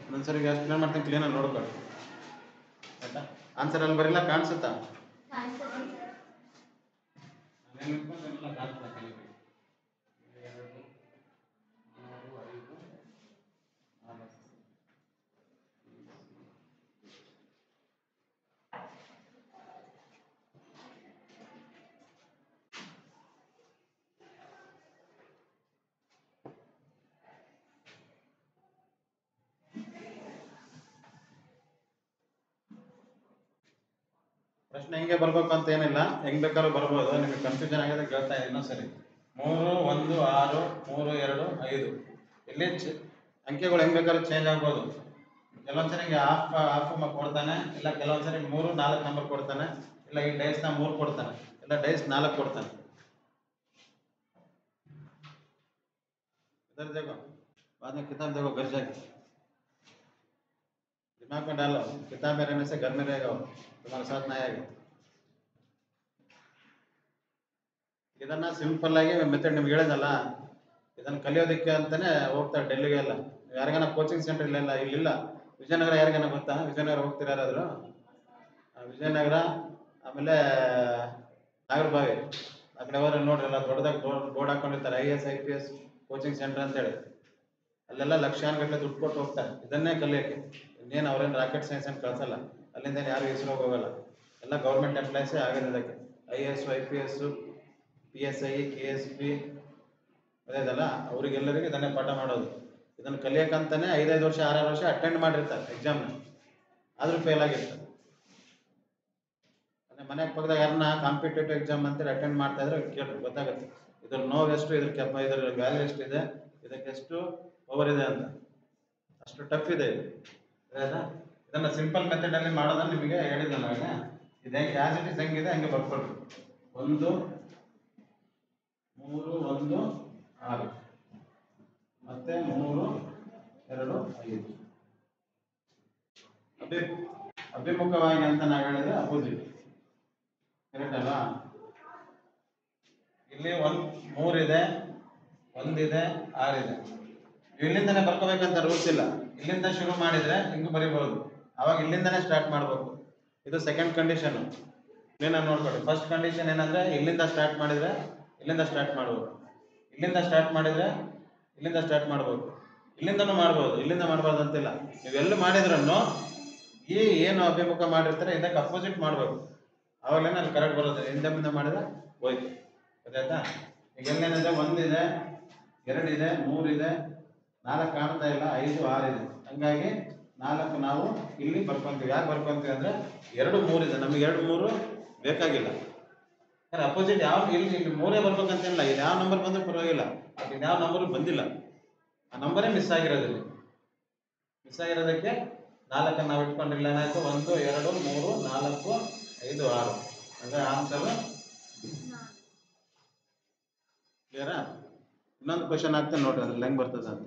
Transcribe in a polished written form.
ಒಂದೊಂದ್ಸರಿ ಎಕ್ಸ್ಪ್ಲೇನ್ ಮಾಡ್ತೀನಿ ಕ್ಲೀನಾಗಿ ನೋಡ್ಕೊಳ್ಳಿ ಆಯ್ತಾ. ಆನ್ಸರ್ ಅಲ್ಲಿ ಬರಿಲ್ಲ ಕಾಣಿಸುತ್ತಾ? ಪ್ರಶ್ನೆ ಹಿಂಗೆ ಬರ್ಬೇಕು ಅಂತ ಏನಿಲ್ಲ, ಹೆಂಗ್ ಬೇಕಾದ್ರೂ ಬರ್ಬೋದು. ನಿಮಗೆ ಕನ್ಫ್ಯೂಷನ್ ಆಗಿದೆ ಕೇಳ್ತಾ ಇದ್ದೀನಿ ಇನ್ನೊಂದ್ಸರಿ. 3 1 6 3 2 5 ಇಲ್ಲಿ ಅಂಕೆಗಳು ಹೆಂಗ್ ಬೇಕಾದ್ರೂ ಚೇಂಜ್ ಆಗ್ಬೋದು. ಕೆಲವೊಂದ್ಸರಿ ಹಿಂಗೆ ಹಾಫ್ ಕೊಡ್ತಾನೆ, ಇಲ್ಲ ಕೆಲವೊಂದ್ಸರಿ 3 4 ನಂಬರ್ ಕೊಡ್ತಾನೆ, ಇಲ್ಲ ಈ ಡೈಸ್ ನ 3 ಕೊಡ್ತಾನೆ, ಇಲ್ಲ ಡೈಸ್ 4 ಕೊಡ್ತಾನೆ. इधर देखो, बाद में किताब देखो घर जाके, दिमाग में डालो, किताब में रहने से घर में रहेगा वो, तुम्हारे साथ नहीं आएगा. ಇದನ್ನ ಸಿಂಪಲ್ ಆಗಿ ಮೆಥಡ್ ನಿಮ್ಗೆ ಹೇಳಿದಲ್ಲ, ಇದನ್ನ ಕಲಿಯೋದಕ್ಕೆ ಅಂತಾನೆ ಹೋಗ್ತಾರೆ ಡೆಲ್ಲಿಗೆ ಎಲ್ಲ. ಯಾರಿಗಾನ ಕೋಚಿಂಗ್ ಸೆಂಟರ್ ಇಲ್ಲ ಇಲ್ಲಿಲ್ಲ. ವಿಜಯನಗರ ಯಾರಿಗಾನ ಗೊತ್ತಾ? ವಿಜಯನಗರ ಹೋಗ್ತೀರಾ ಯಾರಾದ್ರು? ವಿಜಯನಗರ ಆಮೇಲೆ ನಾಗರಬಾವಿ ಆ ಕಡೆ ಹೋದ್ರೆ ನೋಡ್ರಿ, ಎಲ್ಲ ದೊಡ್ಡದಾಗಿ ಬೋರ್ಡ್ ಹಾಕೊಂಡಿರ್ತಾರೆ IAS IPS ಕೋಚಿಂಗ್ ಸೆಂಟರ್ ಅಂತ ಹೇಳಿ. ಅಲ್ಲೆಲ್ಲ ಲಕ್ಷಾನುಗಟ್ಟಲೆ ದುಡ್ಡು ಕೊಟ್ಟು ಹೋಗ್ತಾರೆ ಇದನ್ನೇ ಕಲಿಯೋಕ್ಕೆ. ಇನ್ನೇನು ಅವ್ರೇನು ರಾಕೆಟ್ ಸೈನ್ಸ್ ಅಂತ ಕಳ್ಸಲ್ಲ, ಅಲ್ಲಿಂದ ಯಾರು ಇಸ್ರೋಗೆ ಹೋಗಲ್ಲ. ಎಲ್ಲ ಗೌರ್ಮೆಂಟ್ ಎಂಪ್ಲಾಯ್ಸೇ ಆಗಿದೆ ಇದಕ್ಕೆ. IAS IPS PSI KSP ಅದೇದಲ್ಲ, ಅವ್ರಿಗೆಲ್ಲರಿಗೂ ಇದನ್ನೇ ಪಾಠ ಮಾಡೋದು. ಇದನ್ನು ಕಲಿಯೋಕ್ಕಂತಾನೆ 5 ವರ್ಷ 6 ವರ್ಷ ಅಟೆಂಡ್ ಮಾಡಿರ್ತಾರೆ ಎಕ್ಸಾಮ್ನ, ಆದರೂ ಫೇಲ್ ಆಗಿರ್ತಾರೆ. ಮನೆಗೆ ಪಕ್ಕದಾಗ ಯಾರನ್ನ ಕಾಂಪಿಟೇಟಿವ್ ಎಕ್ಸಾಮ್ ಅಂತೇಳಿ ಅಟೆಂಡ್ ಮಾಡ್ತಾ ಇದ್ರೆ ಕೇಳ್ರಿ, ಗೊತ್ತಾಗುತ್ತೆ ಇದ್ರ ನೋವು ಎಷ್ಟು, ಇದ್ರ ಇದ್ರ ವ್ಯಾಲ್ಯೂ ಎಷ್ಟಿದೆ, ಇದಕ್ಕೆ ಎಷ್ಟು ಪವರ್ ಇದೆ ಅಂತ. ಅಷ್ಟು ಟಫ್ ಇದೆ ಇದು. ಆಯ್ತಾ? ಇದನ್ನ ಸಿಂಪಲ್ ಮೆಥಡ್ ಅಲ್ಲಿ ಮಾಡೋದನ್ನ ನಿಮಗೆ ಹೇಳಿದ್ದಲ್ಲ. ಇದು ಹೆಂಗೆ ಆಸ್ ಇಟ್ ಇಸ್ ಹೆಂಗಿದೆ ಹಂಗೆ ಬರ್ಕೊಳ್ರಿ. 1 3 1 6 ಮತ್ತೆ 3 2 5. ಅಭಿಮುಖವಾಗಿ ಅಂತ ನಾವು ಹೇಳಿದ್ರೆ ಅಪೋಸಿಟ್, ಕರೆಕ್ಟ್ ಅಲ್ವಾ? ಇಲ್ಲಿ 3 ಇದೆ, 1 ಇದೆ, 6 ಇದೆ. ಇಲ್ಲಿಂದನೇ ಬರ್ಕೋಬೇಕಂತ ರೂಲ್ಸ್ ಇಲ್ಲ. ಇಲ್ಲಿಂದ ಶುರು ಮಾಡಿದ್ರೆ ಹಿಂಗೂ ಬರಿಬಹುದು, ಅವಾಗ ಇಲ್ಲಿಂದನೇ ಸ್ಟಾರ್ಟ್ ಮಾಡ್ಬೇಕು. ಇದು ಸೆಕೆಂಡ್ ಕಂಡೀಷನ್, ಕ್ಲೀನಾಗಿ ನೋಡ್ಕೊಳ್ಳಿ. ಫಸ್ಟ್ ಕಂಡೀಷನ್ ಏನಂದ್ರೆ ಇಲ್ಲಿಂದ ಸ್ಟಾರ್ಟ್ ಮಾಡಿದ್ರೆ ಇಲ್ಲಿಂದ ಸ್ಟಾರ್ಟ್ ಮಾಡ್ಬೋದು, ಇಲ್ಲಿಂದ ಸ್ಟಾರ್ಟ್ ಮಾಡಿದ್ರೆ ಇಲ್ಲಿಂದ ಸ್ಟಾರ್ಟ್ ಮಾಡ್ಬೋದು, ಇಲ್ಲಿಂದನೂ ಮಾಡ್ಬೋದು, ಇಲ್ಲಿಂದ ಮಾಡಬಾರ್ದು ಅಂತಿಲ್ಲ. ನೀವೆಲ್ಲ ಮಾಡಿದ್ರೂ ಈ ಏನು ಅಭಿಮುಖ ಮಾಡಿರ್ತಾರೆ ಇದಕ್ಕೆ ಅಪೋಸಿಟ್ ಮಾಡಬೇಕು, ಅವಾಗಲೇನೆ ಅಲ್ಲಿ ಕರೆಕ್ಟ್ ಬರುತ್ತೆ. ಹಿಂದೆ ಮುಂದೆ ಮಾಡಿದ್ರೆ ಹೋಯ್ತು. ಗೊತ್ತಾಯ್ತಾ? ಈಗ ಎಲ್ಲೇನಿದೆ 1 ಇದೆ, 2 ಇದೆ, 3 ಇದೆ, 4 ಕಾಣ್ತಾ ಇಲ್ಲ, 5 6 ಇದೆ. ಹಂಗಾಗಿ 4 ನಾವು ಇಲ್ಲಿ ಬರ್ಕೊಂತೀವಿ. ಯಾಕೆ ಬರ್ಕೊಂತೀವಿ ಅಂದ್ರೆ 2 3 ಇದೆ, ನಮಗೆ 2 3 ಬೇಕಾಗಿಲ್ಲ. ಅಪೋಸಿಟ್ ಯಾವ ಇಲ್ಲಿ 3 ಬರ್ಬೇಕಂತಿಲ್ಲ. ಇದು ಯಾವ ನಂಬರ್ ಬಂದ್ರೂ ಪರವಾಗಿಲ್ಲ, ಅದು ಯಾವ ನಂಬರ್ ಬಂದಿಲ್ಲ, ಆ ನಂಬರೇ ಮಿಸ್ ಆಗಿರೋದಿಲ್ಲ. ಮಿಸ್ ಆಗಿರೋದಕ್ಕೆ 4 ನಾವು ಇಟ್ಕೊಂಡಿಲ್ಲ. ಏನಾಯ್ತು? 1 2 3 4 5 6 ಅಂದ್ರೆ ಆನ್ಸರ್. ಕ್ಲಿಯರಾ? ಇನ್ನೊಂದು ಕ್ವಶನ್ ಆಗ್ತದೆ ನೋಡ್ರಿ, ಅದ್ರಲ್ಲಿ ಹೆಂಗ್ ಬರ್ತದೆ ಅಂತ.